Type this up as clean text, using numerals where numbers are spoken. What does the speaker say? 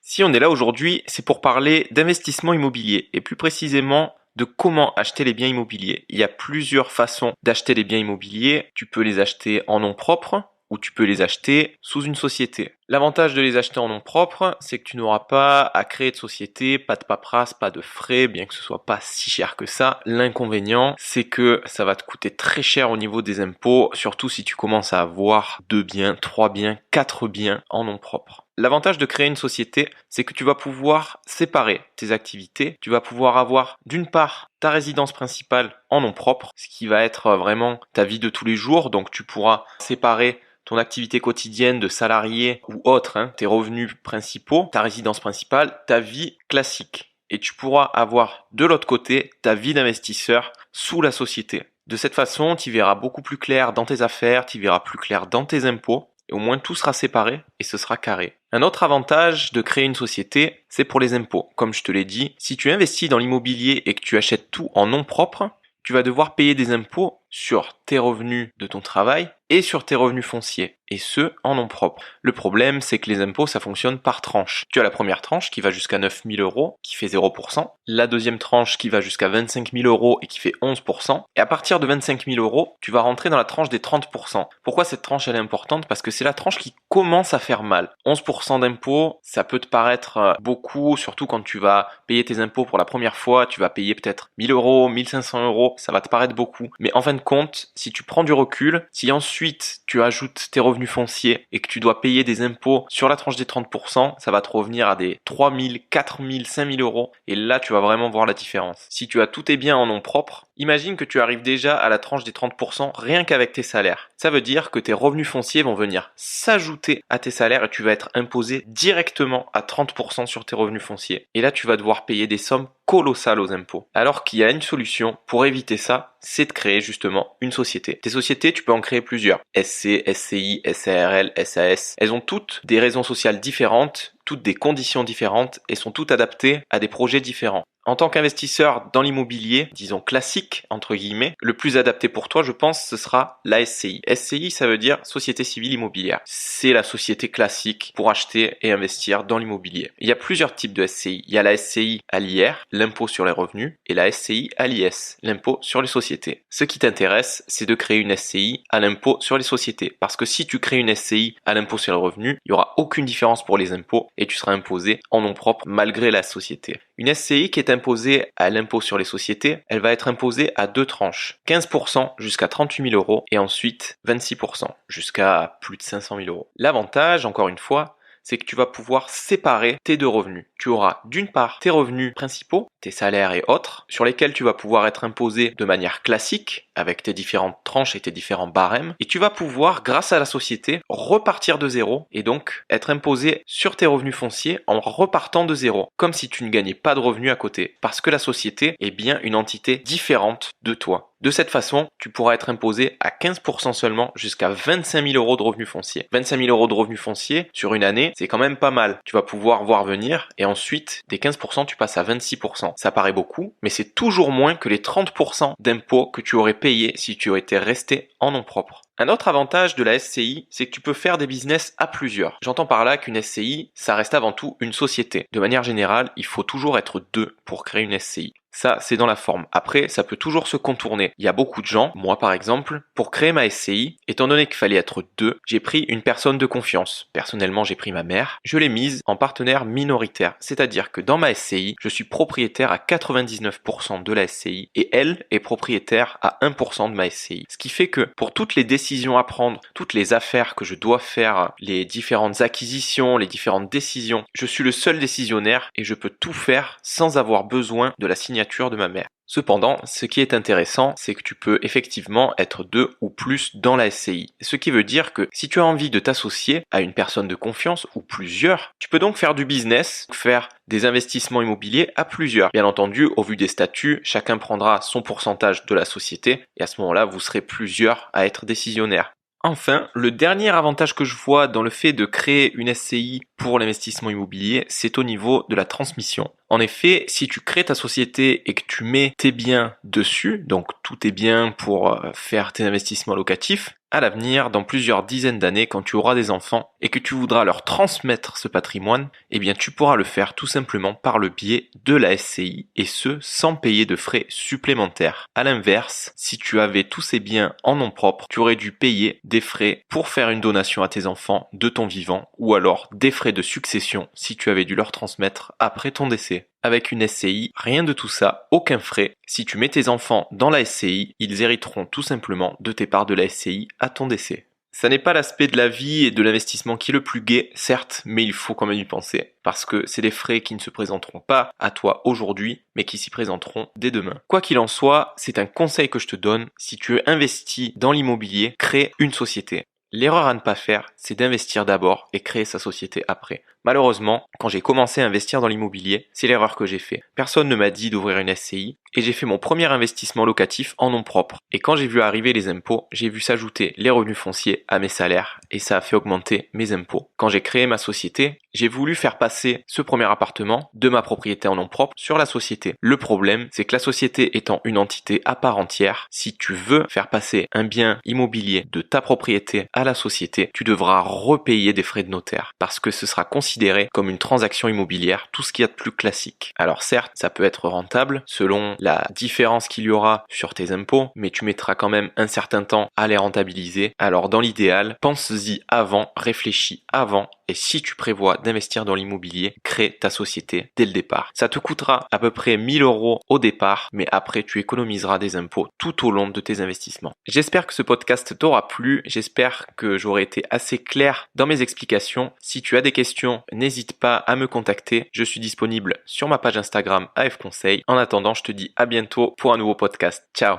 Si on est là aujourd'hui, c'est pour parler d'investissement immobilier et plus précisément de comment acheter les biens immobiliers. Il y a plusieurs façons d'acheter les biens immobiliers. Tu peux les acheter en nom propre ou tu peux les acheter sous une société. L'avantage de les acheter en nom propre, c'est que tu n'auras pas à créer de société, pas de paperasse, pas de frais, bien que ce soit pas si cher que ça. L'inconvénient, c'est que ça va te coûter très cher au niveau des impôts, surtout si tu commences à avoir 2 biens, 3 biens, 4 biens en nom propre. L'avantage de créer une société, c'est que tu vas pouvoir séparer tes activités. Tu vas pouvoir avoir d'une part ta résidence principale en nom propre, ce qui va être vraiment ta vie de tous les jours. Donc tu pourras séparer ton activité quotidienne de salarié ou autre, tes revenus principaux, ta résidence principale, ta vie classique. Et tu pourras avoir de l'autre côté ta vie d'investisseur sous la société. De cette façon, tu verras beaucoup plus clair dans tes affaires, tu verras plus clair dans tes impôts. Et au moins tout sera séparé et ce sera carré. Un autre avantage de créer une société, c'est pour les impôts. Comme je te l'ai dit, si tu investis dans l'immobilier et que tu achètes tout en nom propre, tu vas devoir payer des impôts sur tes revenus de ton travail et sur tes revenus fonciers, et ce, en nom propre. Le problème, c'est que les impôts, ça fonctionne par tranche. Tu as la première tranche qui va jusqu'à 9 000 euros, qui fait 0%. La deuxième tranche qui va jusqu'à 25 000 euros et qui fait 11%. Et à partir de 25 000 euros, tu vas rentrer dans la tranche des 30%. Pourquoi cette tranche, elle est importante? Parce que c'est la tranche qui commence à faire mal. 11% d'impôts, ça peut te paraître beaucoup, surtout quand tu vas payer tes impôts pour la première fois. Tu vas payer peut-être 1000 euros, 1500 euros, ça va te paraître beaucoup. Mais en fin de compte, si tu prends du recul, si ensuite tu ajoutes tes revenus fonciers et que tu dois payer des impôts sur la tranche des 30%, ça va te revenir à des 3000, 4000, 5000 euros. Et là, tu vas vraiment voir la différence. Si tu as tous tes biens en nom propre, imagine que tu arrives déjà à la tranche des 30% rien qu'avec tes salaires. Ça veut dire que tes revenus fonciers vont venir s'ajouter à tes salaires et tu vas être imposé directement à 30% sur tes revenus fonciers. Et là, tu vas devoir payer des sommes colossales aux impôts. Alors qu'il y a une solution pour éviter ça, c'est de créer justement une société. Tes sociétés, tu peux en créer plusieurs. SC, SCI, SARL, SAS. Elles ont toutes des raisons sociales différentes, toutes des conditions différentes et sont toutes adaptées à des projets différents. En tant qu'investisseur dans l'immobilier, disons classique, entre guillemets, le plus adapté pour toi, je pense, ce sera la SCI. SCI, ça veut dire Société Civile Immobilière. C'est la société classique pour acheter et investir dans l'immobilier. Il y a plusieurs types de SCI. Il y a la SCI à l'IR, l'impôt sur les revenus, et la SCI à l'IS, l'impôt sur les sociétés. Ce qui t'intéresse, c'est de créer une SCI à l'impôt sur les sociétés. Parce que si tu crées une SCI à l'impôt sur les revenus, il n'y aura aucune différence pour les impôts et tu seras imposé en nom propre malgré la société. Une SCI qui est imposée à l'impôt sur les sociétés, elle va être imposée à 2 tranches. 15% jusqu'à 38 000 euros et ensuite 26% jusqu'à plus de 500 000 euros. L'avantage, encore une fois, c'est que tu vas pouvoir séparer tes deux revenus. Tu auras d'une part tes revenus principaux, tes salaires et autres, sur lesquels tu vas pouvoir être imposé de manière classique, avec tes différentes tranches et tes différents barèmes, et tu vas pouvoir, grâce à la société, repartir de zéro, et donc être imposé sur tes revenus fonciers en repartant de zéro, comme si tu ne gagnais pas de revenus à côté, parce que la société est bien une entité différente de toi. De cette façon, tu pourras être imposé à 15% seulement jusqu'à 25 000 euros de revenus fonciers. 25 000 euros de revenus fonciers sur une année, c'est quand même pas mal. Tu vas pouvoir voir venir et ensuite, des 15%, tu passes à 26%. Ça paraît beaucoup, mais c'est toujours moins que les 30% d'impôts que tu aurais payé si tu étais resté en nom propre. Un autre avantage de la SCI, c'est que tu peux faire des business à plusieurs. J'entends par là qu'une SCI, ça reste avant tout une société. De manière générale, il faut toujours être deux pour créer une SCI. Ça, c'est dans la forme. Après, ça peut toujours se contourner. Il y a beaucoup de gens, moi par exemple, pour créer ma SCI, étant donné qu'il fallait être deux, j'ai pris une personne de confiance. Personnellement, j'ai pris ma mère. Je l'ai mise en partenaire minoritaire. C'est-à-dire que dans ma SCI, je suis propriétaire à 99% de la SCI et elle est propriétaire à 1% de ma SCI. Ce qui fait que pour toutes les décisions à prendre, toutes les affaires que je dois faire, les différentes acquisitions, les différentes décisions, je suis le seul décisionnaire et je peux tout faire sans avoir besoin de la signature de ma mère. Cependant, ce qui est intéressant, c'est que tu peux effectivement être deux ou plus dans la SCI. Ce qui veut dire que si tu as envie de t'associer à une personne de confiance ou plusieurs, tu peux donc faire du business, faire des investissements immobiliers à plusieurs. Bien entendu, au vu des statuts, chacun prendra son pourcentage de la société et à ce moment-là, vous serez plusieurs à être décisionnaires. Enfin, le dernier avantage que je vois dans le fait de créer une SCI pour l'investissement immobilier, c'est au niveau de la transmission. En effet, si tu crées ta société et que tu mets tes biens dessus, donc tous tes biens pour faire tes investissements locatifs, à l'avenir, dans plusieurs dizaines d'années, quand tu auras des enfants et que tu voudras leur transmettre ce patrimoine, eh bien tu pourras le faire tout simplement par le biais de la SCI et ce, sans payer de frais supplémentaires. À l'inverse, si tu avais tous ces biens en nom propre, tu aurais dû payer des frais pour faire une donation à tes enfants de ton vivant ou alors des frais de succession si tu avais dû leur transmettre après ton décès. Avec une SCI, rien de tout ça, aucun frais. Si tu mets tes enfants dans la SCI, ils hériteront tout simplement de tes parts de la SCI à ton décès. Ça n'est pas l'aspect de la vie et de l'investissement qui est le plus gai, certes, mais il faut quand même y penser. Parce que c'est des frais qui ne se présenteront pas à toi aujourd'hui, mais qui s'y présenteront dès demain. Quoi qu'il en soit, c'est un conseil que je te donne. Si tu investis dans l'immobilier, crée une société. L'erreur à ne pas faire, c'est d'investir d'abord et créer sa société après. Malheureusement, quand j'ai commencé à investir dans l'immobilier, c'est l'erreur que j'ai fait. Personne ne m'a dit d'ouvrir une SCI et j'ai fait mon premier investissement locatif en nom propre. Et quand j'ai vu arriver les impôts, j'ai vu s'ajouter les revenus fonciers à mes salaires et ça a fait augmenter mes impôts. Quand j'ai créé ma société, j'ai voulu faire passer ce premier appartement de ma propriété en nom propre sur la société. Le problème, c'est que la société étant une entité à part entière, si tu veux faire passer un bien immobilier de ta propriété à la société, tu devras repayer des frais de notaire parce que ce sera considéré comme une transaction immobilière, tout ce qu'il y a de plus classique. Alors certes, ça peut être rentable selon la différence qu'il y aura sur tes impôts, mais tu mettras quand même un certain temps à les rentabiliser. Alors dans l'idéal, pense-y avant, réfléchis avant, et si tu prévois d'investir dans l'immobilier, crée ta société dès le départ. Ça te coûtera à peu près 1000 € au départ, mais après tu économiseras des impôts tout au long de tes investissements. J'espère que ce podcast t'aura plu, j'espère que j'aurai été assez clair dans mes explications. Si tu as des questions, n'hésite pas à me contacter. Je suis disponible sur ma page Instagram AF Conseil. En attendant, je te dis à bientôt pour un nouveau podcast. Ciao!